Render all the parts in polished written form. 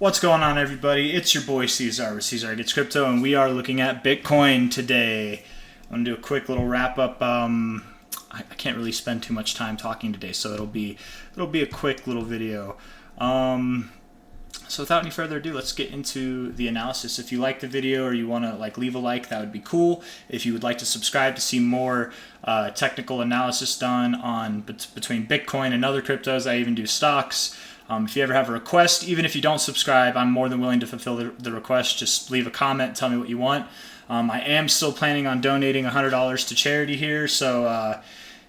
What's going on, everybody? It's your boy C-Zar with C-Zar Gets Crypto, and we are looking at Bitcoin today. I'm going to do a quick little wrap-up. I can't really spend too much time talking today, so it'll be a quick little video. So without any further ado, let's get into the analysis. If you like the video or you want to leave a like, that would be cool. If you would like to subscribe to see more technical analysis done on between Bitcoin and other cryptos, I even do stocks. If you ever have a request, even if you don't subscribe, I'm more than willing to fulfill the request. Just leave a comment, tell me what you want. I am still planning on donating $100 to charity here, so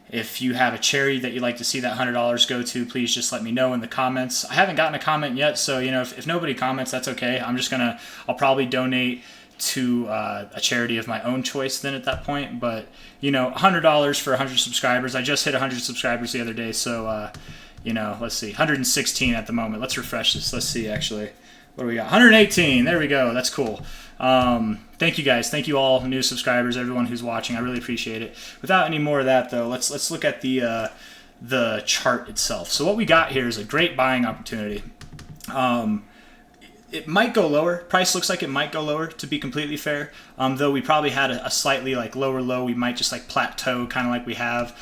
if you have a charity that you'd like to see that $100 go to, please just let me know in the comments. I haven't gotten a comment yet, so if nobody comments, that's okay. I'll probably donate to a charity of my own choice then at that point. But $100 for 100 subscribers. I just hit 100 subscribers the other day, so let's see, 116 at the moment. Let's refresh this. Let's see, actually, what do we got? 118. There we go. That's cool. Thank you guys. Thank you all new subscribers, everyone who's watching. I really appreciate it. Without any more of that, though, let's look at the chart itself. So what we got here is a great buying opportunity. It might go lower. Price looks like it might go lower, to be completely fair. Though we probably had a slightly lower low. We might just plateau, kind of like we have.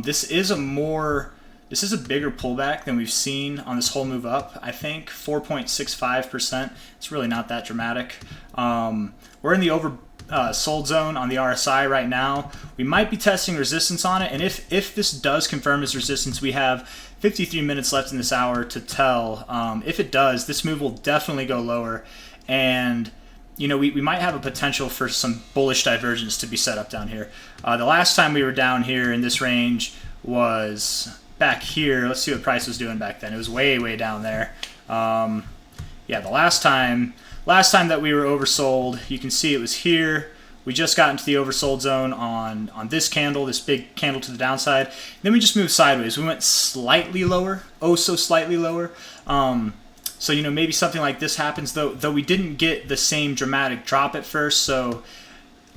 This is a bigger pullback than we've seen on this whole move up. I think 4.65%. It's really not that dramatic. We're in the oversold zone on the RSI right now. We might be testing resistance on it, and if this does confirm as resistance, we have 53 minutes left in this hour to tell. If it does, this move will definitely go lower, and we might have a potential for some bullish divergence to be set up down here. The last time we were down here in this range was back here. Let's see what price was doing back then. It was way down there. Yeah, the last time that we were oversold, you can see it was here. We just got into the oversold zone on this candle, this big candle to the downside. Then we just moved sideways. We went slightly lower, oh so slightly lower. So maybe something like this happens, though we didn't get the same dramatic drop at first. So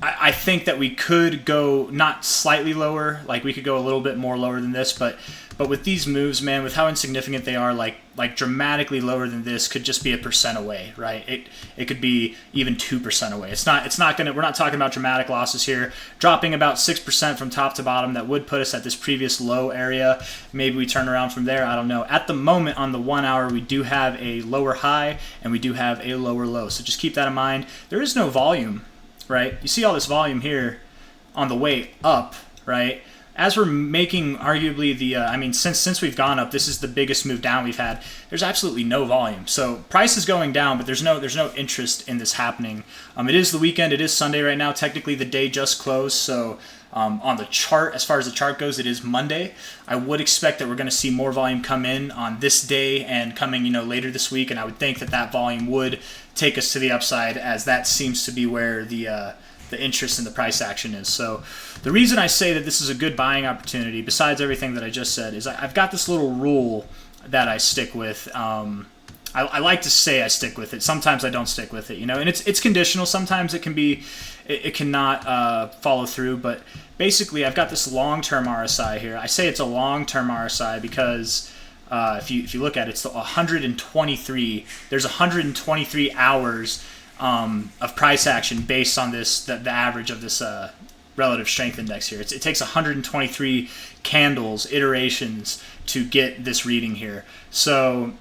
I think that we could go not slightly lower, we could go a little bit more lower than this, but with these moves, man, with how insignificant they are, like dramatically lower than this could just be 1% away, right? It could be even 2% away. We're not talking about dramatic losses here. Dropping about 6% from top to bottom, that would put us at this previous low area. Maybe we turn around from there, I don't know. At the moment on the 1 hour, we do have a lower high and we do have a lower low. So just keep that in mind. There is no volume, right? You see all this volume here on the way up, right? As we're making arguably since we've gone up, this is the biggest move down we've had. There's absolutely no volume. So price is going down, but there's no interest in this happening. It is the weekend. It is Sunday right now. Technically, the day just closed. So on the chart, as far as the chart goes, it is Monday. I would expect that we're going to see more volume come in on this day and coming later this week. And I would think that volume would take us to the upside, as that seems to be where the interest in the price action is. So the reason I say that this is a good buying opportunity, besides everything that I just said, is I've got this little rule that I stick with. I like to say I stick with it. Sometimes I don't stick with it, and it's conditional. Sometimes it cannot follow through, but basically I've got this long-term RSI here. I say it's a long-term RSI because if you look at it, it's 123. There's 123 hours of price action based on the average of this relative strength index here. It takes 123 candles, iterations, to get this reading here. So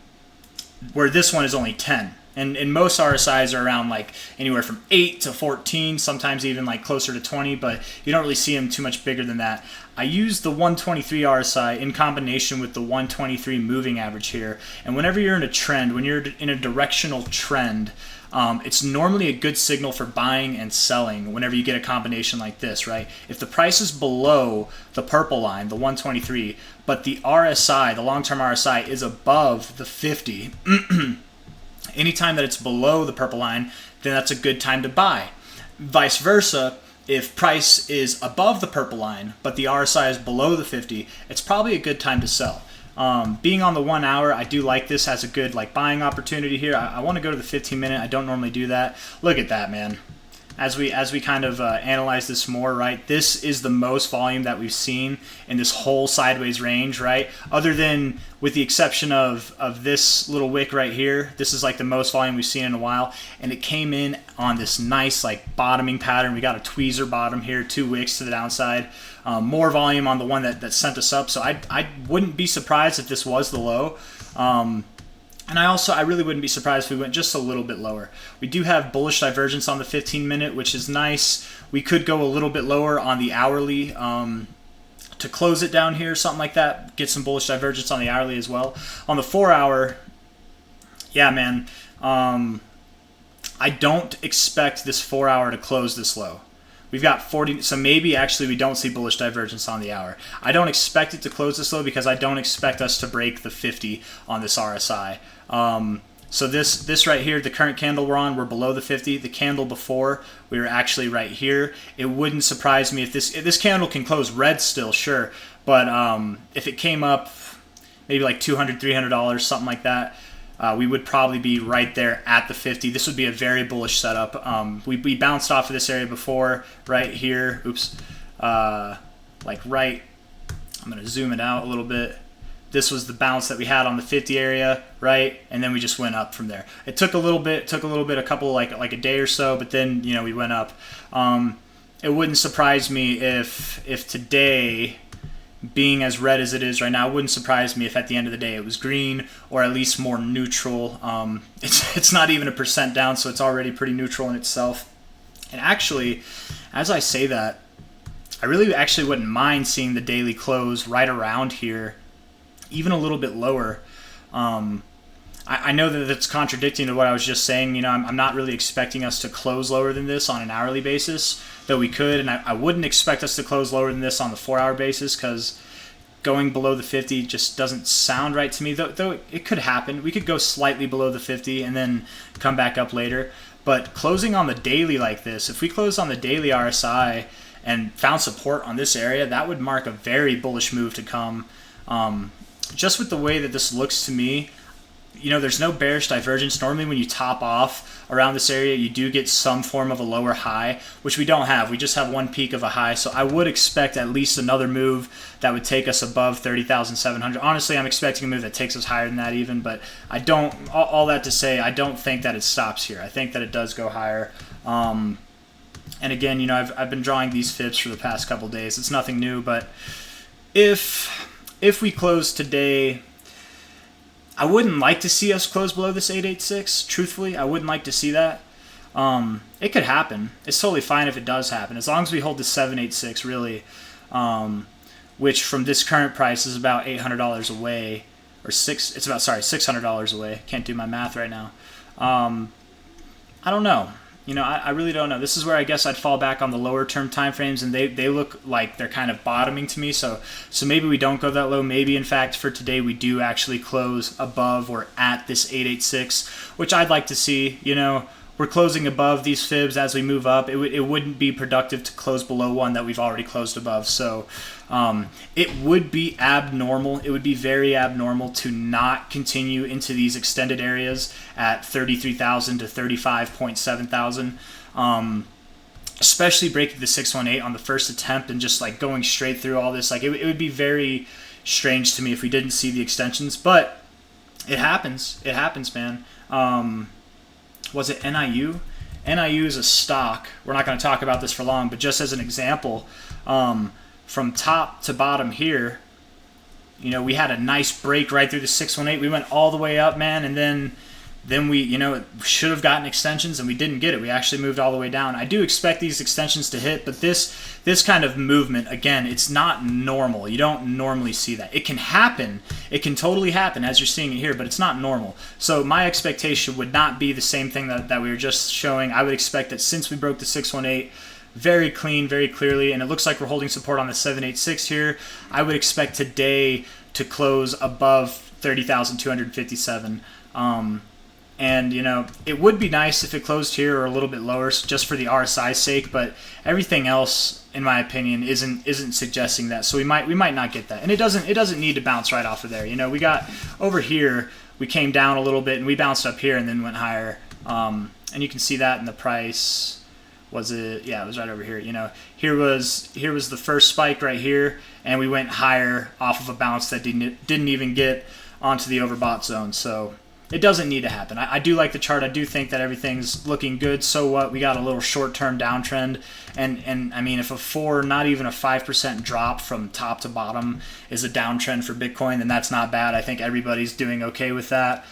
where this one is only 10. And most RSIs are around anywhere from 8 to 14, sometimes even closer to 20, but you don't really see them too much bigger than that. I use the 123 RSI in combination with the 123 moving average here. And whenever you're in a trend, when you're in a directional trend, it's normally a good signal for buying and selling whenever you get a combination like this, right? If the price is below the purple line, the 123, but the RSI, the long-term RSI, is above the 50, anytime that it's below the purple line, then that's a good time to buy. Vice versa, if price is above the purple line, but the RSI is below the 50, it's probably a good time to sell. Being on the 1 hour, I do like this as a good buying opportunity here. I want to go to the 15 minute. I don't normally do that. Look at that, man. as we kind of analyze this more, right, this is the most volume that we've seen in this whole sideways range, right? Other than, with the exception of this little wick right here, this is like the most volume we've seen in a while, and it came in on this nice like bottoming pattern. We got a tweezer bottom here, 2 wicks to the downside, more volume on the one that sent us up. So I wouldn't be surprised if this was the low. And I really wouldn't be surprised if we went just a little bit lower. We do have bullish divergence on the 15-minute, which is nice. We could go a little bit lower on the hourly to close it down here, something like that. Get some bullish divergence on the hourly as well. On the 4-hour, yeah, man, I don't expect this 4-hour to close this low. We've got 40, so maybe actually we don't see bullish divergence on the hour. I don't expect it to close this low because I don't expect us to break the 50 on this RSI. So this right here, the current candle we're on, we're below the 50. The candle before, we were actually right here. It wouldn't surprise me if this candle can close red still, sure, but if it came up maybe like $200, $300, something like that, we would probably be right there at the 50. This would be a very bullish setup. We bounced off of this area before, right here. Oops. Like right, I'm going to zoom it out a little bit. This was the bounce that we had on the 50 area, right? And then we just went up from there. It took a little bit, a couple, like a day or so, but then, you know, we went up. It wouldn't surprise me if today, being as red as it is right now, it wouldn't surprise me if at the end of the day it was green or at least more neutral. It's not even 1% down, so it's already pretty neutral in itself. And actually, as I say that, I really actually wouldn't mind seeing the daily close right around here, even a little bit lower. I know that it's contradicting to what I was just saying. You know, I'm not really expecting us to close lower than this on an hourly basis, though we could, and I wouldn't expect us to close lower than this on the 4-hour basis because going below the 50 just doesn't sound right to me, though it could happen. We could go slightly below the 50 and then come back up later, but closing on the daily like this, if we close on the daily RSI and found support on this area, that would mark a very bullish move to come. Just with the way that this looks to me, you know, there's no bearish divergence. Normally when you top off around this area, you do get some form of a lower high, which we don't have. We just have one peak of a high. So I would expect at least another move that would take us above 30,700. Honestly, I'm expecting a move that takes us higher than that even, but I don't, all that to say, I don't think that it stops here. I think that it does go higher. And again, you know, I've been drawing these fibs for the past couple days. It's nothing new, but if we close today, I wouldn't like to see us close below this 886. Truthfully, I wouldn't like to see that. It could happen. It's totally fine if it does happen, as long as we hold the 786 really, which from this current price is about $800 away, or $600 away. Can't do my math right now. I don't know. You know, I really don't know. This is where I guess I'd fall back on the lower term time frames, and they look like they're kind of bottoming to me. So maybe we don't go that low. Maybe, in fact, for today we do actually close above or at this 886, which I'd like to see. You know, we're closing above these fibs as we move up. It wouldn't be productive to close below one that we've already closed above. So it would be abnormal. It would be very abnormal to not continue into these extended areas at 33,000 to 35.7 thousand. Especially breaking the 618 on the first attempt and just like going straight through all this. Like it would be very strange to me if we didn't see the extensions, but it happens. It happens, man. Was it NIU? NIU is a stock. We're not going to talk about this for long, but just as an example, from top to bottom here, you know, we had a nice break right through the 618. We went all the way up, man, and then we, you know, should have gotten extensions and we didn't get it. We actually moved all the way down. I do expect these extensions to hit, but this kind of movement, again, it's not normal. You don't normally see that. It can happen. It can totally happen as you're seeing it here, but it's not normal. So my expectation would not be the same thing that we were just showing. I would expect that since we broke the 618 very clean, very clearly, and it looks like we're holding support on the 786 here, I would expect today to close above 30,257. And, you know, it would be nice if it closed here or a little bit lower just for the RSI's sake, but everything else, in my opinion, isn't suggesting that. So we might not get that. And it doesn't need to bounce right off of there. You know, we got over here, we came down a little bit and we bounced up here and then went higher. And you can see that in the price. was it? Yeah, it was right over here. You know, here was the first spike right here, and we went higher off of a bounce that didn't even get onto the overbought zone. So it doesn't need to happen. I do like the chart. I do think that everything's looking good. So what? We got a little short-term downtrend, and I mean, if a 4, not even a 5% drop from top to bottom is a downtrend for Bitcoin, then that's not bad. I think everybody's doing okay with that.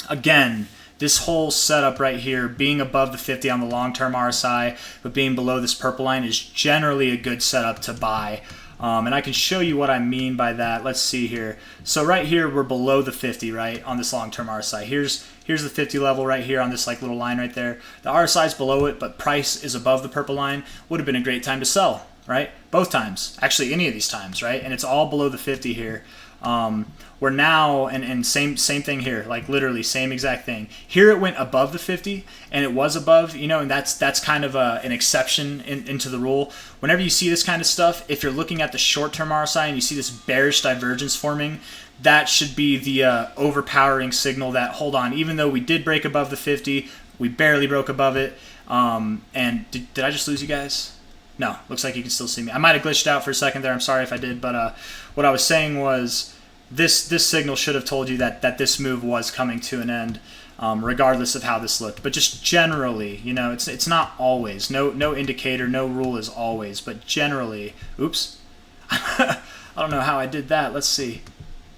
Again, this whole setup right here, being above the 50 on the long-term RSI, but being below this purple line is generally a good setup to buy. And I can show you what I mean by that. Let's see here. So right here, we're below the 50, right, on this long-term RSI. Here's the 50 level right here on this like little line right there. The RSI is below it, but price is above the purple line. Would have been a great time to sell, right? Both times. Actually, any of these times, right? And it's all below the 50 here. We're now, and same thing here, like literally same exact thing. Here it went above the 50, and it was above, you know, and that's kind of an exception into the rule. Whenever you see this kind of stuff, if you're looking at the short-term RSI and you see this bearish divergence forming, that should be the overpowering signal that, hold on, even though we did break above the 50, we barely broke above it. And did I just lose you guys? No, looks like you can still see me. I might have glitched out for a second there. I'm sorry if I did, but what I was saying was this signal should have told you that this move was coming to an end, regardless of how this looked. But just generally, you know, it's not always. No indicator, no rule is always. But generally, oops, I don't know how I did that. Let's see.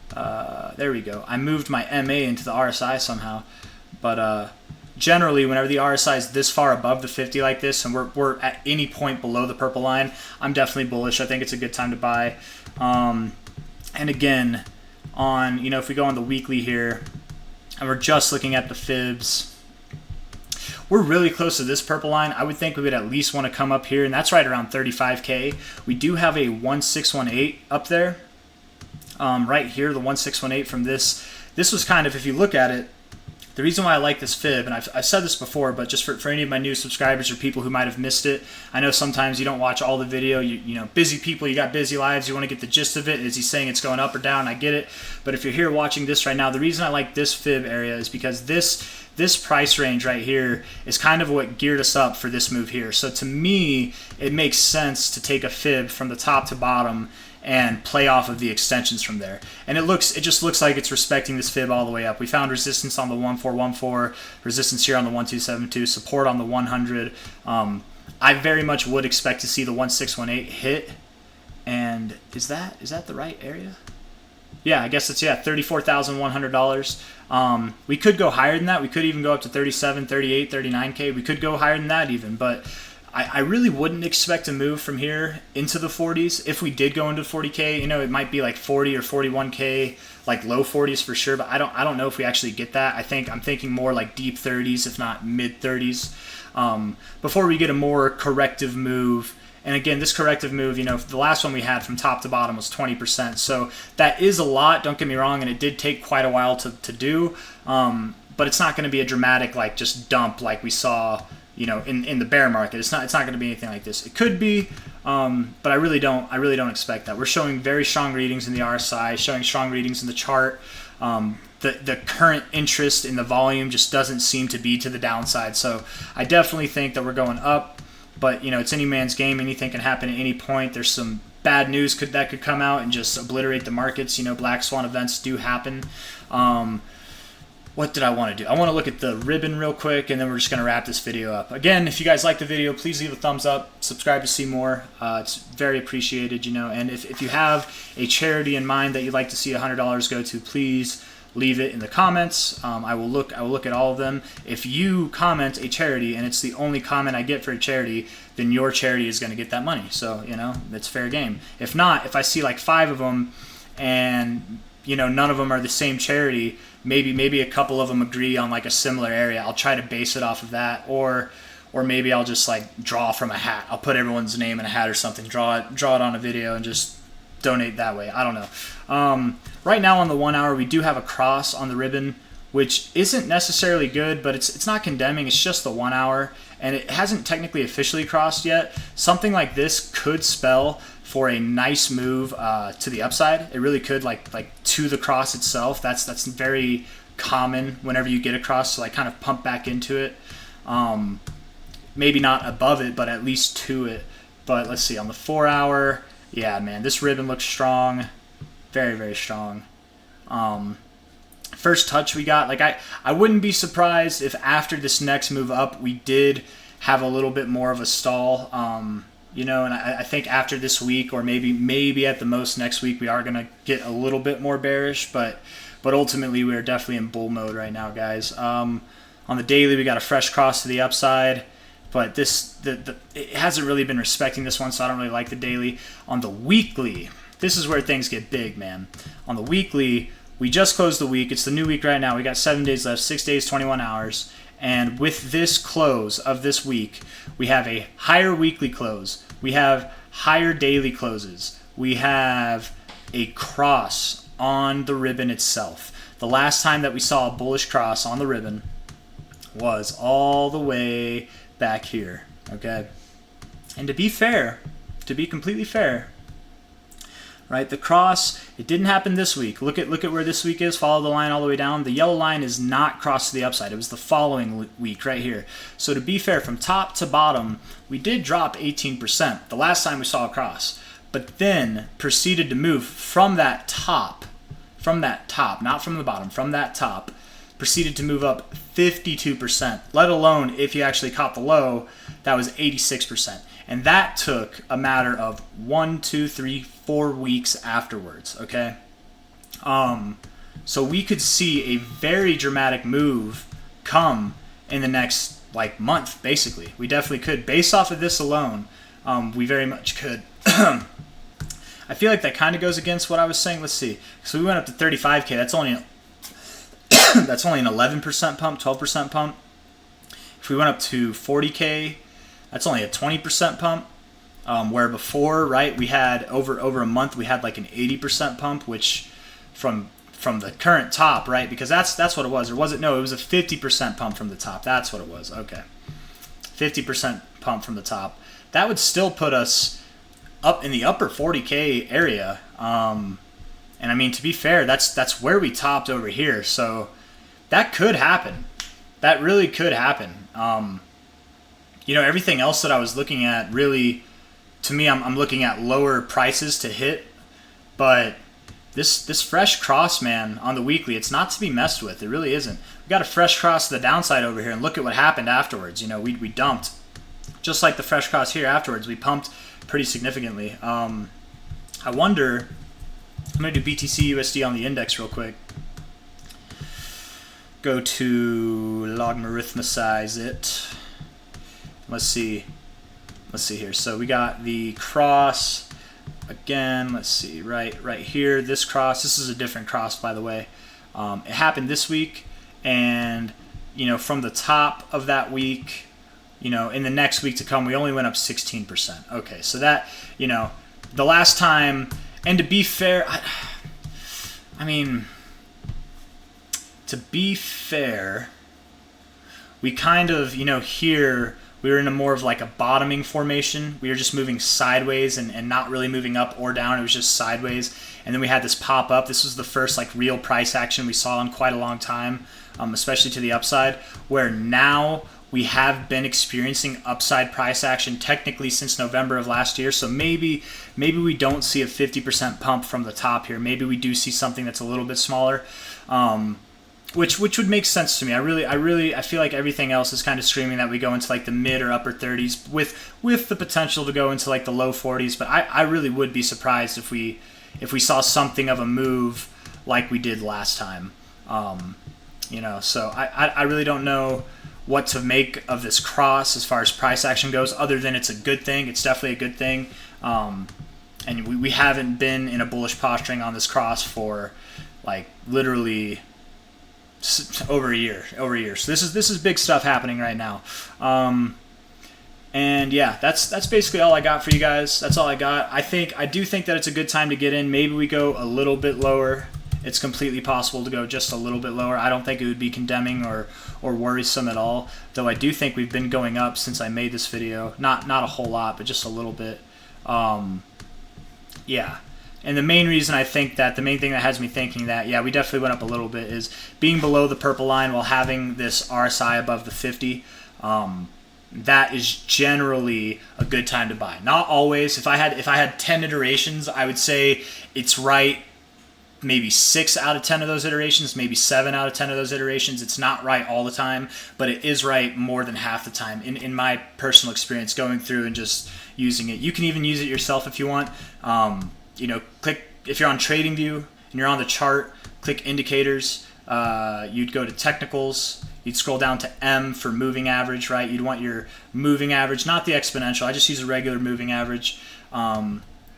There we go. I moved my MA into the RSI somehow, but generally, whenever the RSI is this far above the 50 like this, and we're at any point below the purple line, I'm definitely bullish. I think it's a good time to buy. And again, on, you know, if we go on the weekly here, and we're just looking at the fibs, we're really close to this purple line. I would think we would at least want to come up here, and that's right around 35K. We do have a 1618 up there, right here, the 1618 from this. This was kind of, if you look at it, the reason why I like this fib, and I've said this before, but just for any of my new subscribers or people who might have missed it, I know sometimes you don't watch all the video, you know, busy people, you got busy lives, you want to get the gist of it. Is he saying it's going up or down? I get it. But if you're here watching this right now, the reason I like this fib area is because this price range right here is kind of what geared us up for this move here. So to me, it makes sense to take a fib from the top to bottom and play off of the extensions from there. And it just looks like it's respecting this fib all the way up. We found resistance on the 1414, resistance here on the 1272, support on the 100. I very much would expect to see the 1618 hit. And is that the right area? Yeah, I guess it's, yeah, $34,100. We could go higher than that. We could even go up to 37, 38, 39K. We could go higher than that even, but I really wouldn't expect to move from here into the 40s. If we did go into 40K, you know, it might be like 40 or 41K, like low 40s for sure, but I don't know if we actually get that. I'm thinking more like deep 30s, if not mid 30s, before we get a more corrective move. And again, this corrective move, you know, the last one we had from top to bottom was 20%. So that is a lot, don't get me wrong, and it did take quite a while to do. But it's not going to be a dramatic, like, just dump like we saw, you know, in the bear market. It's not going to be anything like this. It could be, but I really don't expect that. We're showing very strong readings in the RSI, showing strong readings in the chart. The current interest in the volume just doesn't seem to be to the downside. So I definitely think that we're going up. But, you know, it's any man's game. Anything can happen at any point. There's some bad news that could come out and just obliterate the markets. You know, black swan events do happen. What did I want to do? I want to look at the ribbon real quick, and then we're just going to wrap this video up. Again, if you guys like the video, please leave a thumbs up. Subscribe to see more. It's very appreciated, you know. And if you have a charity in mind that you'd like to see $100 go to, please leave it in the comments. I will look at all of them. If you comment a charity and it's the only comment I get for a charity, then your charity is going to get that money. So, you know, that's fair game. If not, if I see like 5 of them and, you know, none of them are the same charity, maybe a couple of them agree on like a similar area, I'll try to base it off of that, or maybe I'll just like draw from a hat. I'll put everyone's name in a hat or something, draw it on a video, and just donate that way. I don't know. Right now on the 1 hour, we do have a cross on the ribbon, which isn't necessarily good, but it's not condemning. It's just the 1 hour, and it hasn't technically officially crossed yet. Something like this could spell for a nice move to the upside. It really could, like to the cross itself. That's very common whenever you get a cross to like kind of pump back into it. maybe not above it, but at least to it. But let's see, on the 4 hour, yeah, man, this ribbon looks strong. Very, very strong. First touch we got, like I wouldn't be surprised if after this next move up we did have a little bit more of a stall. You know, and I think after this week, or maybe at the most next week, we are going to get a little bit more bearish, but ultimately we are definitely in bull mode right now, guys. On the daily, we got a fresh cross to the upside, but it hasn't really been respecting this one, so I don't really like the daily. On the weekly, this is where things get big, man. On the weekly, we just closed the week. It's the new week right now. We got 7 days left, 6 days, 21 hours. And with this close of this week, we have a higher weekly close. We have higher daily closes. We have a cross on the ribbon itself. The last time that we saw a bullish cross on the ribbon was all the way back here, okay? And to be fair, to be completely fair, right, the cross, it didn't happen this week. Look at where this week is. Follow the line all the way down. The yellow line is not crossed to the upside. It was the following week right here. So to be fair, from top to bottom, we did drop 18% the last time we saw a cross, but then proceeded to move from that top, not from the bottom, from that top, proceeded to move up 52%, let alone if you actually caught the low, that was 86%. And that took a matter of 1, 2, 3, 4 weeks afterwards, okay? So we could see a very dramatic move come in the next, like, month, basically. We definitely could. Based off of this alone, we very much could. I feel like that kind of goes against what I was saying. Let's see. So we went up to 35K. That's only that's only an 11% pump, 12% pump. If we went up to 40K, that's only a 20% pump, where before, right, we had over a month, we had like an 80% pump, which from the current top, right, because that's what it was. Or was it? No, it was a 50% pump from the top. That's what it was. Okay, 50% pump from the top. That would still put us up in the upper 40K area. And I mean, to be fair, that's where we topped over here. So that could happen. That really could happen. You know, everything else that I was looking at, really, to me, I'm looking at lower prices to hit. But this fresh cross, man, on the weekly, it's not to be messed with. It really isn't. We got a fresh cross to the downside over here, and look at what happened afterwards. You know, we dumped. Just like the fresh cross here afterwards, we pumped pretty significantly. I wonder, I'm going to do BTC USD on the index real quick. Go to logarithmicize it. Let's see here. So we got the cross again. Let's see, right here. This cross. This is a different cross, by the way. It happened this week, and you know, from the top of that week, you know, in the next week to come, we only went up 16%. Okay, so that, you know, the last time, and to be fair, I mean, to be fair, we kind of, you know, here we were in a more of like a bottoming formation. We were just moving sideways and not really moving up or down. It was just sideways. And then we had this pop up. This was the first like real price action we saw in quite a long time, especially to the upside, where now we have been experiencing upside price action technically since November of last year. So maybe we don't see a 50% pump from the top here. Maybe we do see something that's a little bit smaller. Which would make sense to me. I feel like everything else is kind of screaming that we go into like the mid or upper 30s with the potential to go into like the low 40s. But I really would be surprised if we saw something of a move like we did last time. You know, so I really don't know what to make of this cross as far as price action goes, other than it's a good thing. It's definitely a good thing. And we haven't been in a bullish posturing on this cross for like literally over a year. So this is big stuff happening right now. And yeah, that's basically all I got for you guys. That's all I got. I do think that it's a good time to get in. Maybe we go a little bit lower. It's completely possible to go just a little bit lower. I don't think it would be condemning or worrisome at all, though I do think we've been going up since I made this video. Not a whole lot, but just a little bit. Yeah. And the main reason I think that, the main thing that has me thinking that, yeah, we definitely went up a little bit, is being below the purple line while having this RSI above the 50. that is generally a good time to buy. Not always. If I had 10 iterations, I would say it's right maybe 6 out of 10 of those iterations, maybe 7 out of 10 of those iterations. It's not right all the time, but it is right more than half the time in my personal experience going through and just using it. You can even use it yourself if you want. Click, if you're on TradingView and you're on the chart, click indicators. You'd go to technicals. You'd scroll down to M for moving average, right? You'd want your moving average, not the exponential. I just use a regular moving average.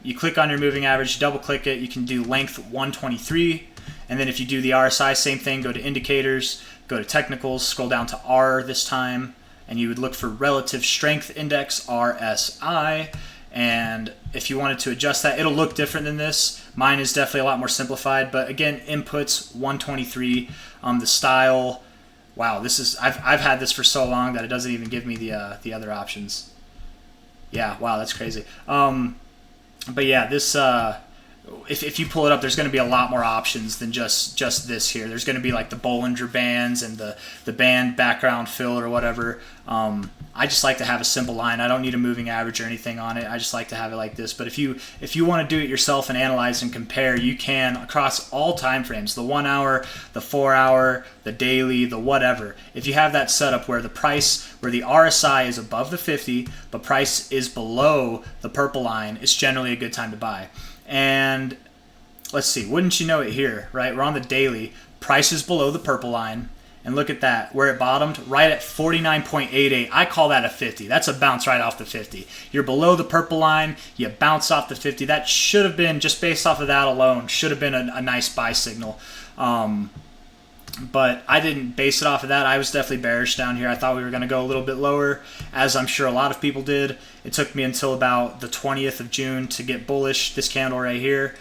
You click on your moving average, double click it. You can do length 123. And then if you do the RSI, same thing, go to indicators, go to technicals, scroll down to R this time, and you would look for relative strength index, RSI. And if you wanted to adjust that, it'll look different than this. Mine is definitely a lot more simplified, but again, inputs 123. The style, wow, this is I've had this for so long that it doesn't even give me the other options. Yeah, wow, that's crazy. But yeah, this if you pull it up, there's going to be a lot more options than just this here. There's going to be like the Bollinger Bands and the band background fill or whatever. I just like to have a simple line. I don't need a moving average or anything on it. I just like to have it like this. But if you want to do it yourself and analyze and compare, you can across all time frames, the 1 hour, the 4 hour, the daily, the whatever. If you have that set up where the RSI is above the 50, but price is below the purple line, it's generally a good time to buy. And let's see, wouldn't you know it here, right? We're on the daily. Price is below the purple line. And look at that, where it bottomed, right at 49.88. I call that a 50. That's a bounce right off the 50. You're below the purple line, you bounce off the 50. That should have been, just based off of that alone, should have been a nice buy signal. But I didn't base it off of that. I was definitely bearish down here. I thought we were going to go a little bit lower, as I'm sure a lot of people did. It took me until about the 20th of June to get bullish, this candle right here.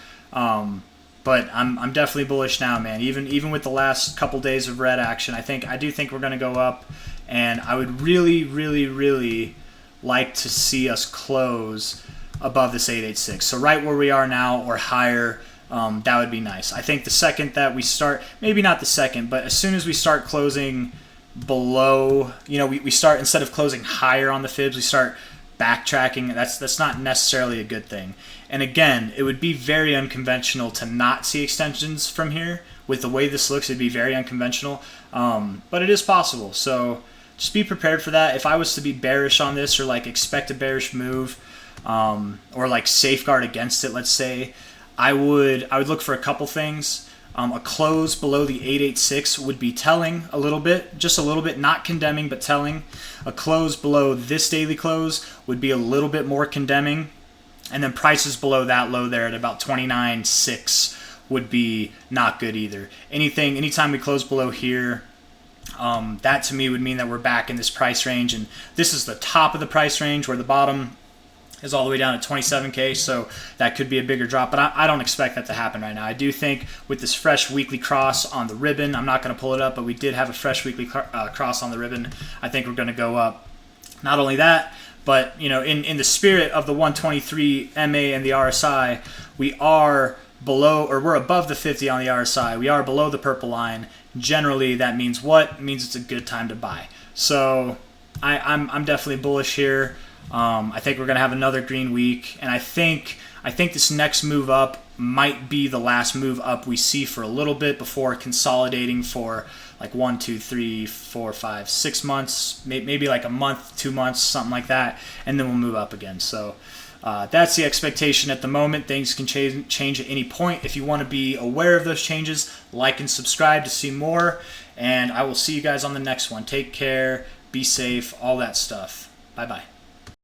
But I'm definitely bullish now, man. Even with the last couple days of red action, I do think we're going to go up, and I would really, really, really like to see us close above this 886. So right where we are now or higher. That would be nice. I think the second that we start, maybe not the second, but as soon as we start closing below, we start, instead of closing higher on the fibs, we start backtracking. That's not necessarily a good thing. And again, it would be very unconventional to not see extensions from here. With the way this looks, it'd be very unconventional, but it is possible. So just be prepared for that. If I was to be bearish on this, or like expect a bearish move, or like safeguard against it, let's say, I would look for a couple things. A close below the 886 would be telling a little bit, just a little bit, not condemning, but telling. A close below this daily close would be a little bit more condemning. And then prices below that low there at about 29.6 would be not good either. Anytime we close below here, that to me would mean that we're back in this price range. And this is the top of the price range, where the bottom is all the way down at 27K, so that could be a bigger drop, but I don't expect that to happen right now. I do think with this fresh weekly cross on the ribbon, I'm not going to pull it up, but we did have a fresh weekly cross on the ribbon. I think we're going to go up. Not only that, but in the spirit of the 123 MA and the RSI, we are below, or we're above the 50 on the RSI. We are below the purple line. Generally, that means what? It means it's a good time to buy. So I'm definitely bullish here. I think we're going to have another green week, and I think this next move up might be the last move up we see for a little bit before consolidating for like 1, 2, 3, 4, 5, 6 months, maybe like a month, 2 months, something like that, and then we'll move up again. So that's the expectation at the moment. Things can change at any point. If you want to be aware of those changes, like and subscribe to see more, and I will see you guys on the next one. Take care, be safe, all that stuff. Bye-bye.